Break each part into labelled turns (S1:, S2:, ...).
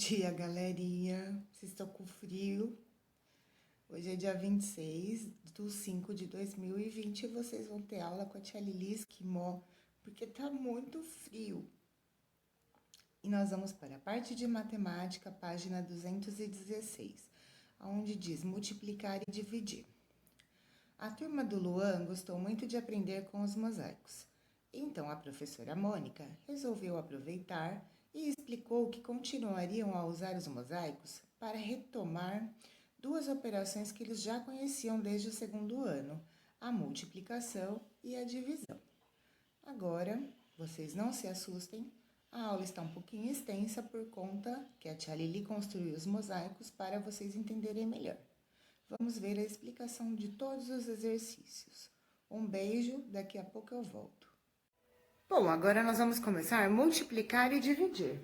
S1: dia, galerinha. Vocês estão com frio? Hoje é dia 26/5/2020 e vocês vão ter aula com a tia Lili Esquimó, porque tá muito frio. E nós vamos para a parte de matemática, página 216, onde diz multiplicar e dividir. A turma do Luan gostou muito de aprender com os mosaicos. Então a professora Mônica resolveu aproveitar e explicou que continuariam a usar os mosaicos para retomar duas operações que eles já conheciam desde o segundo ano, a multiplicação e a divisão. Agora, vocês não se assustem, a aula está um pouquinho extensa por conta que a tia Lili construiu os mosaicos para vocês entenderem melhor. Vamos ver a explicação de todos os exercícios. Um beijo, daqui a pouco eu volto. Bom, agora nós vamos começar a multiplicar e dividir.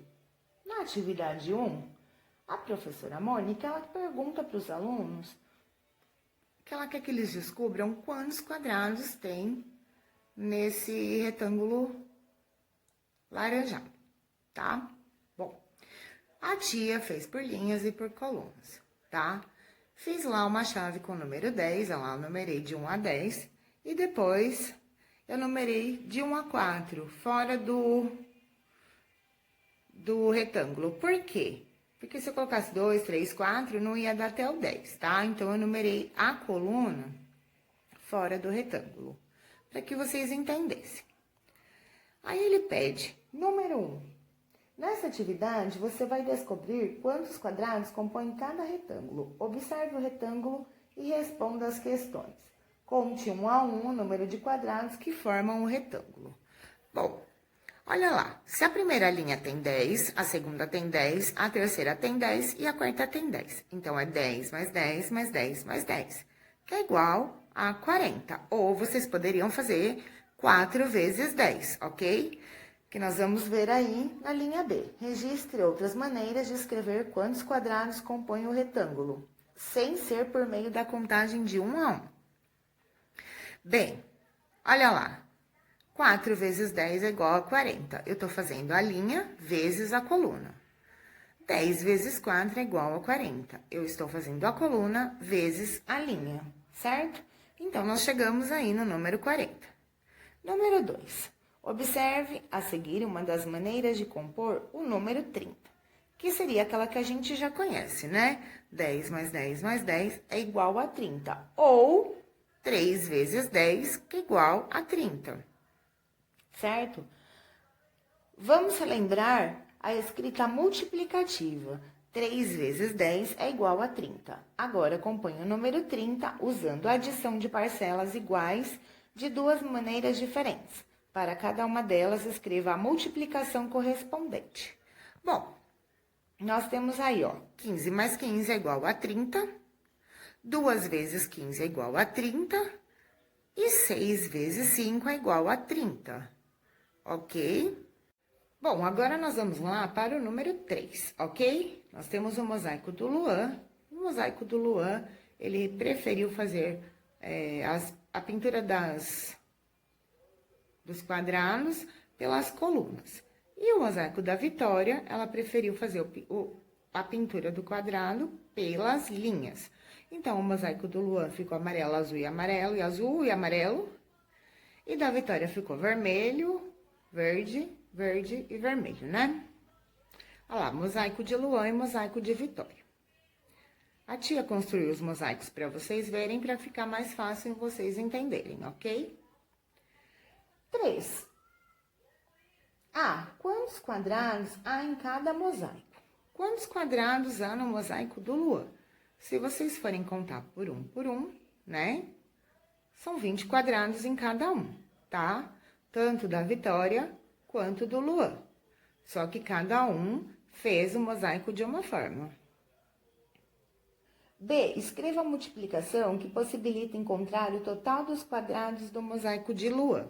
S1: Na atividade 1, a professora Mônica, ela pergunta para os alunos que ela quer que eles descubram quantos quadrados tem nesse retângulo laranjado, tá? Bom, a tia fez por linhas e por colunas, tá? Fiz lá uma chave com o número 10, eu lá numerei de 1 a 10, e depois eu numerei de 1 a 4, fora do retângulo. Por quê? Porque se eu colocasse 2, 3, 4, não ia dar até o 10, tá? Então, eu numerei a coluna fora do retângulo, para que vocês entendessem. Aí, ele pede, número 1. Nessa atividade, você vai descobrir quantos quadrados compõem cada retângulo. Observe o retângulo e responda as questões. Conte 1 a 1 o número de quadrados que formam o retângulo. Bom, olha lá. Se a primeira linha tem 10, a segunda tem 10, a terceira tem 10 e a quarta tem 10. Então, é 10 mais 10 mais 10 mais 10, que é igual a 40. Ou vocês poderiam fazer 4 vezes 10, ok? Que nós vamos ver aí na linha B. Registre outras maneiras de escrever quantos quadrados compõem o retângulo, sem ser por meio da contagem de 1 a 1. Bem, olha lá. 4 vezes 10 é igual a 40. Eu estou fazendo a linha vezes a coluna. 10 vezes 4 é igual a 40. Eu estou fazendo a coluna vezes a linha, certo? Então, nós chegamos aí no número 40. Número 2. Observe a seguir uma das maneiras de compor o número 30, que seria aquela que a gente já conhece, né? 10 mais 10 mais 10 é igual a 30. Ou 3 vezes 10, que é igual a 30. Certo? Vamos relembrar a escrita multiplicativa. 3 vezes 10 é igual a 30. Agora, compõe o número 30 usando a adição de parcelas iguais de duas maneiras diferentes. Para cada uma delas, escreva a multiplicação correspondente. Bom, nós temos aí, ó, 15 mais 15 é igual a 30, 2 vezes 15 é igual a 30 e 6 vezes 5 é igual a 30, ok? Bom, agora nós vamos lá para o número 3, ok? Nós temos o mosaico do Luan. O mosaico do Luan, ele preferiu fazer a pintura dos quadrados pelas colunas. E o mosaico da Vitória, ela preferiu fazer a pintura do quadrado pelas linhas. Então, o mosaico do Luan ficou amarelo, azul e amarelo, e azul e amarelo. E da Vitória ficou vermelho, verde, verde e vermelho, né? Olha lá, mosaico de Luan e mosaico de Vitória. A tia construiu os mosaicos para vocês verem, para ficar mais fácil vocês entenderem, ok? 3. Quantos quadrados há em cada mosaico? Quantos quadrados há no mosaico do Luan? Se vocês forem contar por um, né? São 20 quadrados em cada um, tá? Tanto da Vitória quanto do Luan. Só que cada um fez o mosaico de uma forma. B. Escreva a multiplicação que possibilita encontrar o total dos quadrados do mosaico de Luan.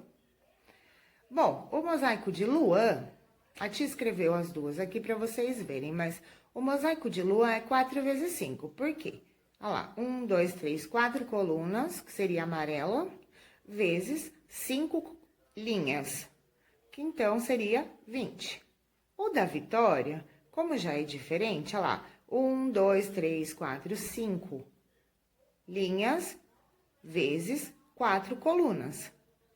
S1: Bom, o mosaico de Luan, a tia escreveu as duas aqui para vocês verem, mas o mosaico de Luan é 4 vezes 5. Por quê? Olha lá, 1, 2, 3, 4 colunas, que seria amarela, vezes 5 linhas, que então seria 20. O da Vitória Como já é diferente, olha lá, 1, 2, 3, 4, 5 linhas vezes 4 colunas,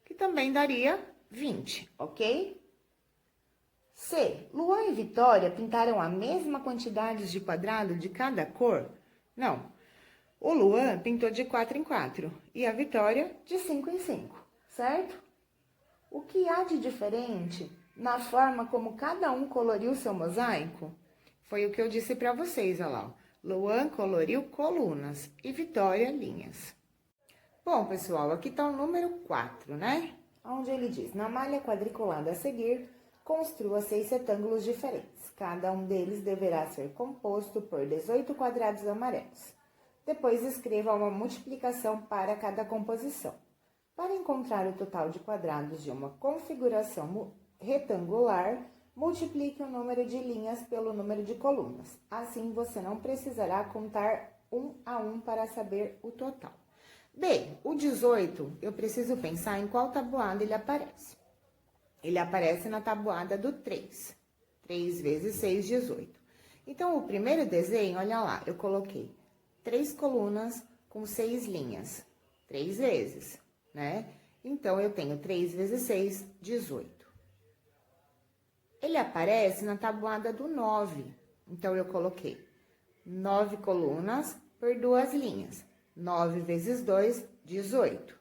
S1: que também daria 20, ok? C. Luan e Vitória pintaram a mesma quantidade de quadrado de cada cor? Não. O Luan pintou de 4 em 4 e a Vitória de 5 em 5, certo? O que há de diferente na forma como cada um coloriu seu mosaico? Foi o que eu disse para vocês, olha lá. Luan coloriu colunas e Vitória linhas. Bom, pessoal, aqui está o número 4, né? Onde ele diz, na malha quadriculada a seguir, construa 6 retângulos diferentes. Cada um deles deverá ser composto por 18 quadrados amarelos. Depois escreva uma multiplicação para cada composição. Para encontrar o total de quadrados de uma configuração retangular, multiplique o número de linhas pelo número de colunas. Assim, você não precisará contar um a um para saber o total. Bem, o 18, eu preciso pensar em qual tabuada ele aparece. Ele aparece na tabuada do 3. 3 vezes 6, 18. Então, o primeiro desenho, olha lá, eu coloquei 3 colunas com 6 linhas. 3 vezes, né? Então, eu tenho 3 vezes 6, 18. Ele aparece na tabuada do 9. Então, eu coloquei 9 colunas por 2 linhas. 9 vezes 2, 18.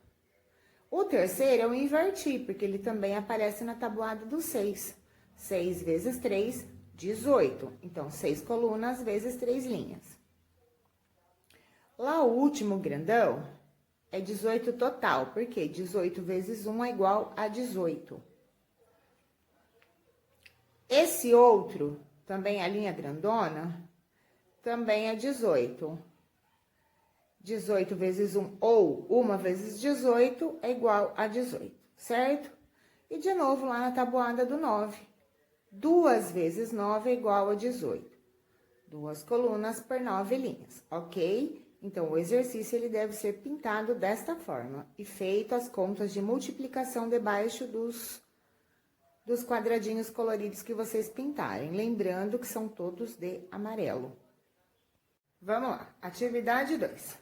S1: O terceiro eu inverti, porque ele também aparece na tabuada do 6. 6 vezes 3, 18. Então, 6 colunas vezes 3 linhas. Lá o último grandão é 18 total, porque 18 vezes 1 é igual a 18. Esse outro, também a linha grandona, também é 18. 18 vezes 1 ou 1 vezes 18 é igual a 18, certo? E de novo lá na tabuada do 9. 2 vezes 9 é igual a 18. 2 colunas por 9 linhas, ok? Então, o exercício ele deve ser pintado desta forma e feito as contas de multiplicação debaixo dos quadradinhos coloridos que vocês pintarem. Lembrando que são todos de amarelo. Vamos lá, atividade 2.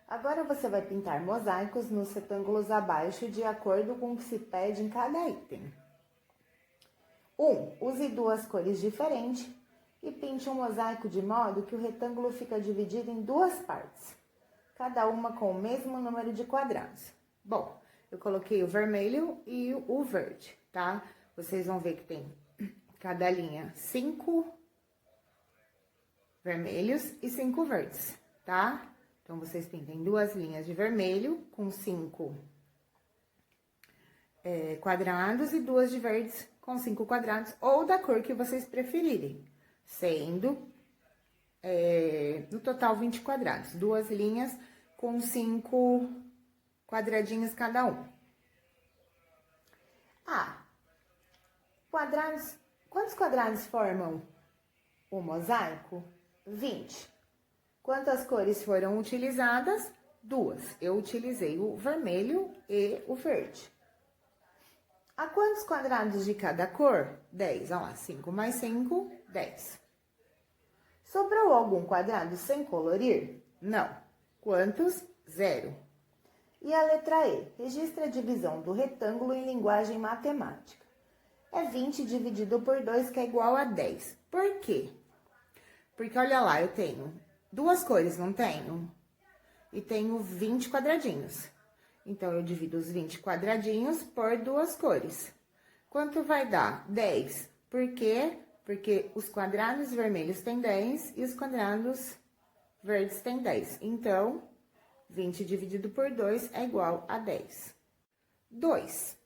S1: Agora você vai pintar mosaicos nos retângulos abaixo de acordo com o que se pede em cada item. 1. Use 2 cores diferentes e pinte um mosaico de modo que o retângulo fica dividido em 2 partes, cada uma com o mesmo número de quadrados. Bom, eu coloquei o vermelho e o verde, tá? Vocês vão ver que tem cada linha 5 vermelhos e 5 verdes, tá? Então, vocês pintem 2 linhas de vermelho com 5 quadrados e 2 de verdes com 5 quadrados, ou da cor que vocês preferirem, sendo no total 20 quadrados. 2 linhas com 5 quadradinhos cada um. Quadrados. Quantos quadrados formam o mosaico? 20. Quantas cores foram utilizadas? 2. Eu utilizei o vermelho e o verde. A quantos quadrados de cada cor? 10. Olha lá, 5 mais 5, 10. Sobrou algum quadrado sem colorir? Não. Quantos? 0. E a letra E? Registra a divisão do retângulo em linguagem matemática. É 20 dividido por 2, que é igual a 10. Por quê? Porque, olha lá, eu tenho 2 cores, não tenho? E tenho 20 quadradinhos. Então, eu divido os 20 quadradinhos por 2 cores. Quanto vai dar? 10. Por quê? Porque os quadrados vermelhos têm 10 e os quadrados verdes têm 10. Então, 20 dividido por 2 é igual a 10. 2.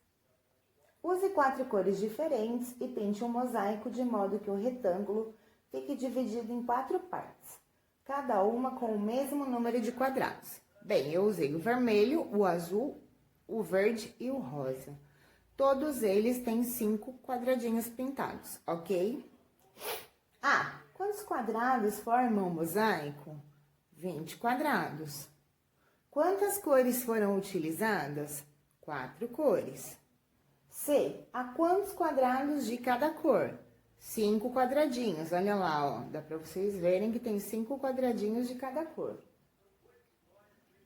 S1: Use 4 cores diferentes e pinte um mosaico de modo que o retângulo fique dividido em 4 partes, cada uma com o mesmo número de quadrados. Bem, eu usei o vermelho, o azul, o verde e o rosa. Todos eles têm 5 quadradinhos pintados, ok? Quantos quadrados formam o mosaico? 20 quadrados. Quantas cores foram utilizadas? 4 cores. C. A quantos quadrados de cada cor? 5 quadradinhos, olha lá, ó. Dá pra vocês verem que tem 5 quadradinhos de cada cor.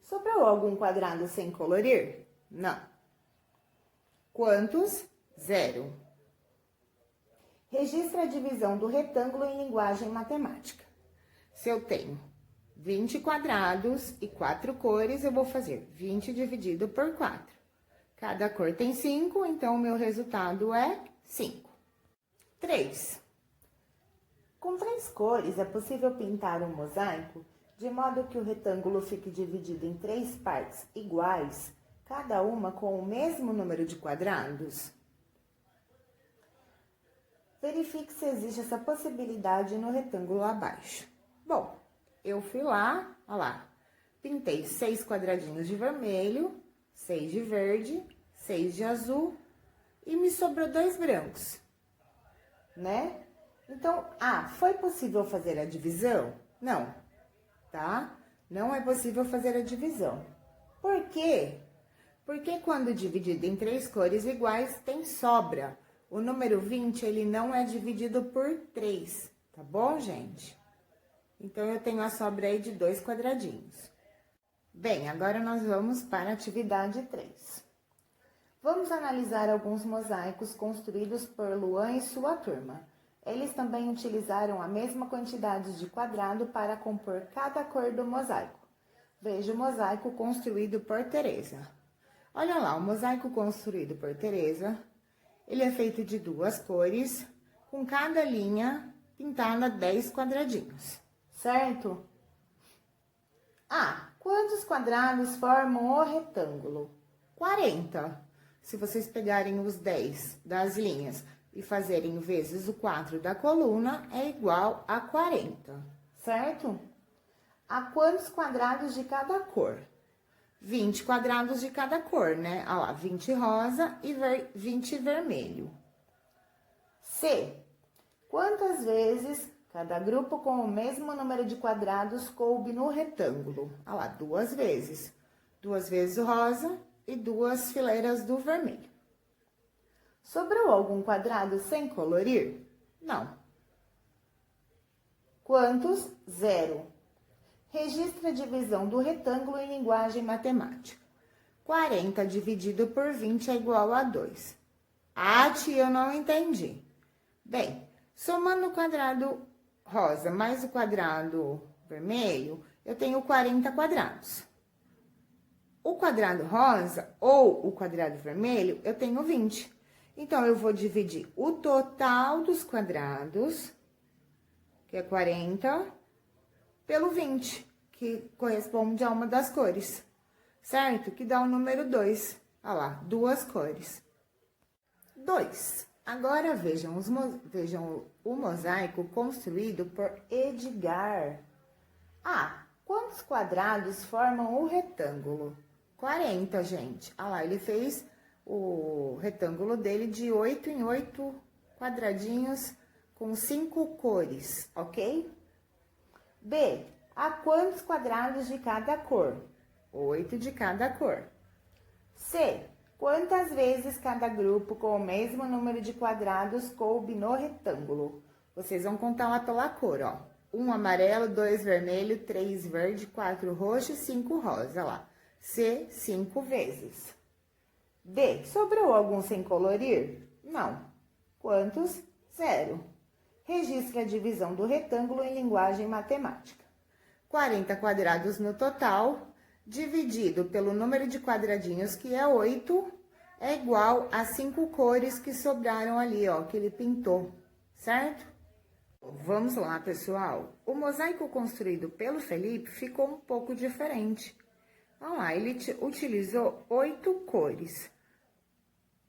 S1: Sobrou algum quadrado sem colorir? Não. Quantos? 0. Registra a divisão do retângulo em linguagem matemática. Se eu tenho 20 quadrados e 4 cores, eu vou fazer 20 dividido por 4. Cada cor tem 5, então o meu resultado é 5. 3. Com 3 cores, é possível pintar um mosaico de modo que o retângulo fique dividido em 3 partes iguais, cada uma com o mesmo número de quadrados? Verifique se existe essa possibilidade no retângulo abaixo. Bom, eu fui lá, olha lá, pintei 6 quadradinhos de vermelho, 6 de verde, 6 de azul e me sobrou 2 brancos, né? Então, foi possível fazer a divisão? Não, tá? Não é possível fazer a divisão. Por quê? Porque quando dividido em 3 cores iguais, tem sobra. O número 20, ele não é dividido por 3, tá bom, gente? Então, eu tenho a sobra aí de 2 quadradinhos. Bem, agora nós vamos para a atividade 3. Vamos analisar alguns mosaicos construídos por Luan e sua turma. Eles também utilizaram a mesma quantidade de quadrado para compor cada cor do mosaico. Veja o mosaico construído por Teresa. Olha lá, o mosaico construído por Teresa, ele é feito de 2 cores, com cada linha pintada 10 quadradinhos, certo? Quantos quadrados formam o retângulo? 40. Se vocês pegarem os 10 das linhas e fazerem vezes o 4 da coluna, é igual a 40, certo? A quantos quadrados de cada cor? 20 quadrados de cada cor, né? Olha lá, 20 rosa e 20 vermelho. C. Quantas vezes cada grupo com o mesmo número de quadrados coube no retângulo? Olha lá, 2 vezes. 2 vezes o rosa e 2 fileiras do vermelho. Sobrou algum quadrado sem colorir? Não. Quantos? 0. Registra a divisão do retângulo em linguagem matemática. 40 dividido por 20 é igual a 2. Tia, eu não entendi. Bem, somando o quadrado rosa mais o quadrado vermelho, eu tenho 40 quadrados. O quadrado rosa ou o quadrado vermelho, eu tenho 20. Então, eu vou dividir o total dos quadrados, que é 40, pelo 20, que corresponde a uma das cores, certo? Que dá o número 2. Olha lá, 2 cores. 2. Agora, vejam o mosaico construído por Edgar. Quantos quadrados formam o retângulo? 40, gente. Olha lá, ele fez o retângulo dele de 8 em 8 quadradinhos com 5 cores, ok? B. Há quantos quadrados de cada cor? 8 de cada cor. C. Quantas vezes cada grupo com o mesmo número de quadrados coube no retângulo? Vocês vão contar lá pela cor, ó. 1 amarelo, 2 vermelho, 3 verde, 4 roxo e 5 rosa, lá. C, 5 vezes. D. Sobrou algum sem colorir? Não. Quantos? 0. Registre a divisão do retângulo em linguagem matemática. 40 quadrados no total, dividido pelo número de quadradinhos, que é 8, é igual a 5 cores que sobraram ali, ó, que ele pintou, certo? Vamos lá, pessoal. O mosaico construído pelo Felipe ficou um pouco diferente. Vamos lá, ele utilizou 8 cores.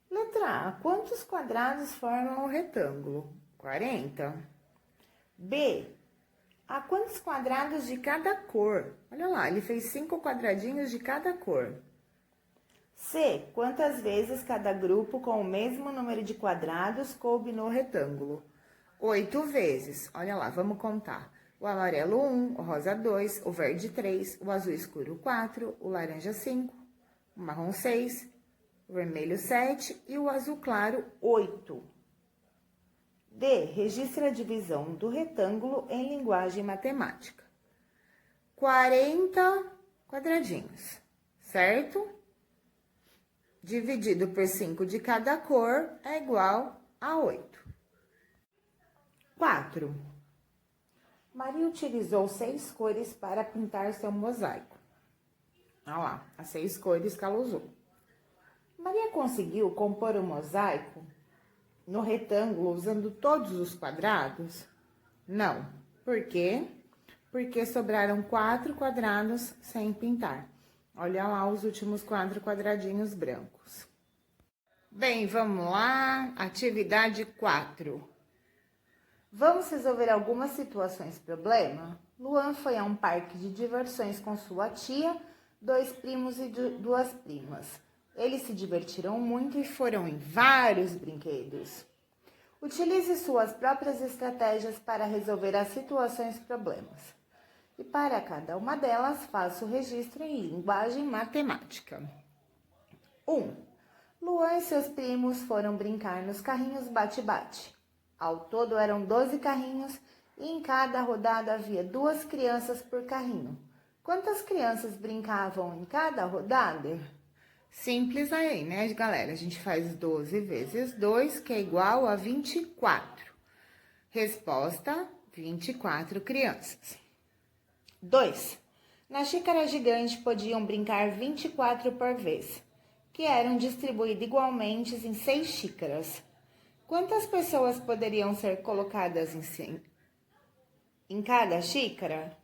S1: Letra A. Quantos quadrados formam o retângulo? 40. B. Há quantos quadrados de cada cor? Olha lá, ele fez 5 quadradinhos de cada cor. C. Quantas vezes cada grupo com o mesmo número de quadrados coube no retângulo? 8 vezes. Olha lá, vamos contar. O amarelo 1, o rosa 2, o verde 3, o azul escuro 4, o laranja 5, o marrom 6, o vermelho 7 e o azul claro 8. D. Registre a divisão do retângulo em linguagem matemática. 40 quadradinhos, certo? Dividido por 5 de cada cor é igual a 8. 4. Maria utilizou 6 cores para pintar seu mosaico. Olha lá, as 6 cores que ela usou. Maria conseguiu compor o mosaico no retângulo usando todos os quadrados? Não. Por quê? Porque sobraram 4 quadrados sem pintar. Olha lá os últimos 4 quadradinhos brancos. Bem, vamos lá. Atividade 4. Vamos resolver algumas situações problema? Luan foi a um parque de diversões com sua tia, 2 primos e 2 primas. Eles se divertiram muito e foram em vários brinquedos. Utilize suas próprias estratégias para resolver as situações problemas. E para cada uma delas, faça o registro em linguagem matemática. 1. Luan e seus primos foram brincar nos carrinhos bate-bate. Ao todo eram 12 carrinhos e em cada rodada havia 2 crianças por carrinho. Quantas crianças brincavam em cada rodada? Simples aí, né, galera? A gente faz 12 vezes 2, que é igual a 24. Resposta, 24 crianças. 2. Na xícara gigante podiam brincar 24 por vez, que eram distribuídas igualmente em 6 xícaras. Quantas pessoas poderiam ser colocadas em cada xícara?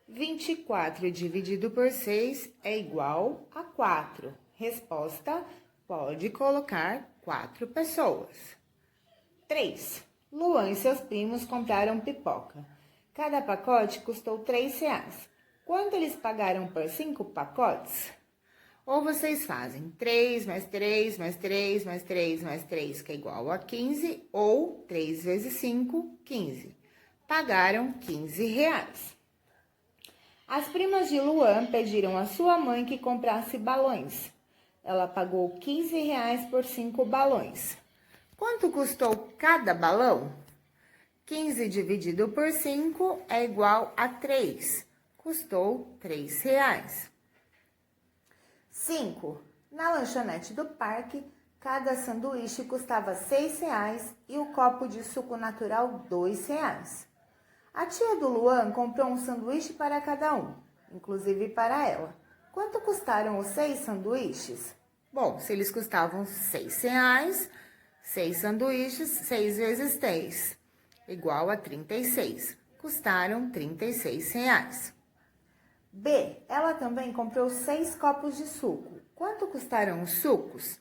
S1: 24 dividido por 6 é igual a 4. Resposta, pode colocar 4 pessoas. 3. Luan e seus primos compraram pipoca. Cada pacote custou R$3. Quanto eles pagaram por 5 pacotes? Ou vocês fazem 3 mais 3 mais 3 mais 3 mais 3, que é igual a 15, ou 3 vezes 5, 15. Pagaram R$15. As primas de Luan pediram à sua mãe que comprasse balões. Ela pagou R$15 por 5 balões. Quanto custou cada balão? 15 dividido por 5 é igual a 3. Custou R$3. 5. Na lanchonete do parque, cada sanduíche custava R$6 e o copo de suco natural R$2. A tia do Luan comprou um sanduíche para cada um, inclusive para ela. Quanto custaram os 6 sanduíches? Bom, se eles custavam R$6, 6 sanduíches, 6 vezes 3, igual a 36. Custaram R$36. B. Ela também comprou 6 copos de suco. Quanto custaram os sucos?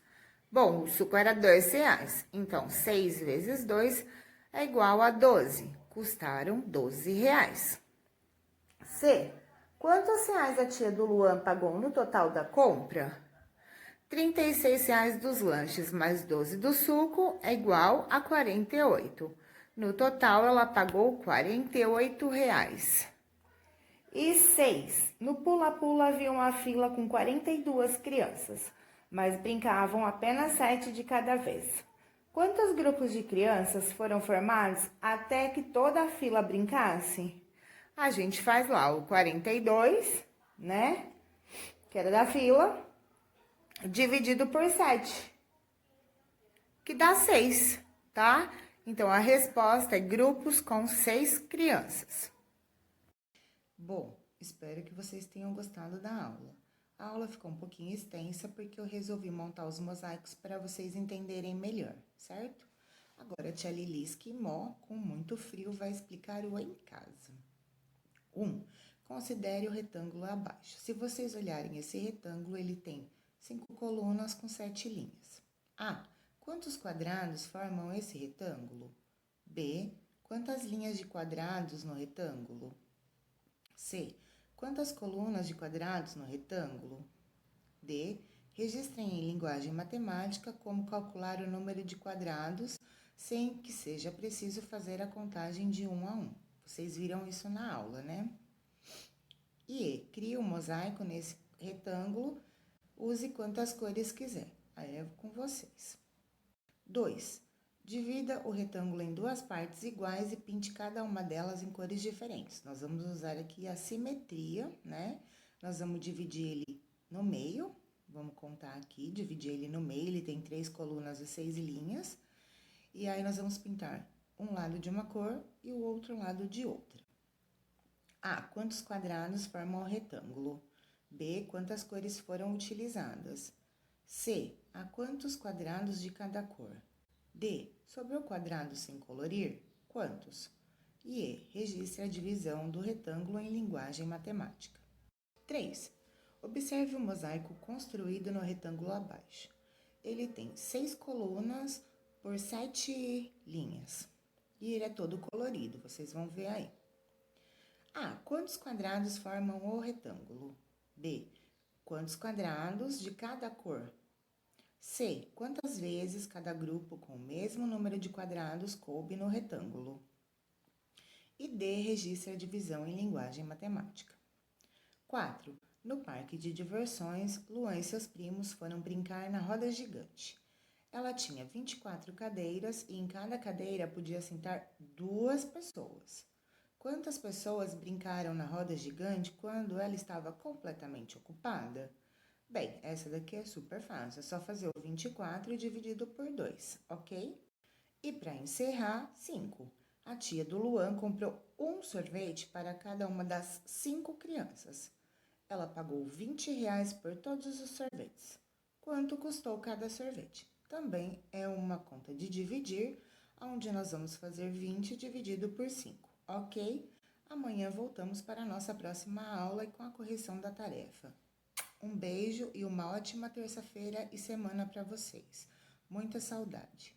S1: Bom, o suco era R$2, então 6 vezes 2 é igual a 12. Custaram R$12. C. Quantos reais a tia do Luan pagou no total da compra? R$36 dos lanches mais 12 do suco é igual a 48. No total, ela pagou R$48. E 6. No pula-pula havia uma fila com 42 crianças, mas brincavam apenas 7 de cada vez. Quantos grupos de crianças foram formados até que toda a fila brincasse? A gente faz lá o 42, né? Que era da fila, dividido por 7, que dá 6, tá? Então, a resposta é grupos com 6 crianças. Bom, espero que vocês tenham gostado da aula. A aula ficou um pouquinho extensa porque eu resolvi montar os mosaicos para vocês entenderem melhor, certo? Agora, a tia Lilis Quimó, com muito frio, vai explicar o em casa. 1. Considere o retângulo abaixo. Se vocês olharem esse retângulo, ele tem 5 colunas com 7 linhas. A. Quantos quadrados formam esse retângulo? B. Quantas linhas de quadrados no retângulo? C. Quantas colunas de quadrados no retângulo? D. Registrem em linguagem matemática como calcular o número de quadrados sem que seja preciso fazer a contagem de 1 a 1. Vocês viram isso na aula, né? E E. Crie um mosaico nesse retângulo, use quantas cores quiser. Aí é com vocês. 2. Divida o retângulo em duas partes iguais e pinte cada uma delas em cores diferentes. Nós vamos usar aqui a simetria, né? Nós vamos dividir ele no meio. Vamos contar aqui, dividir ele no meio. Ele tem 3 colunas e 6 linhas. E aí, nós vamos pintar um lado de uma cor e o outro lado de outra. A. Quantos quadrados formam o retângulo? B. Quantas cores foram utilizadas? C. A quantos quadrados de cada cor? D. Sobre o quadrado sem colorir, quantos? E E. Registre a divisão do retângulo em linguagem matemática. 3. Observe o mosaico construído no retângulo abaixo. Ele tem 6 colunas por 7 linhas. E ele é todo colorido, vocês vão ver aí. A. Quantos quadrados formam o retângulo? B. Quantos quadrados de cada cor? C. Quantas vezes cada grupo com o mesmo número de quadrados coube no retângulo? E D. Registre a divisão em linguagem matemática. 4. No parque de diversões, Luan e seus primos foram brincar na roda gigante. Ela tinha 24 cadeiras e em cada cadeira podia sentar 2 pessoas. Quantas pessoas brincaram na roda gigante quando ela estava completamente ocupada? Bem, essa daqui é super fácil, é só fazer o 24 dividido por 2, ok? E para encerrar, 5. A tia do Luan comprou um sorvete para cada uma das 5 crianças. Ela pagou R$ 20 por todos os sorvetes. Quanto custou cada sorvete? Também é uma conta de dividir, onde nós vamos fazer 20 dividido por 5, ok? Amanhã voltamos para a nossa próxima aula e com a correção da tarefa. Um beijo e uma ótima terça-feira e semana para vocês. Muita saudade!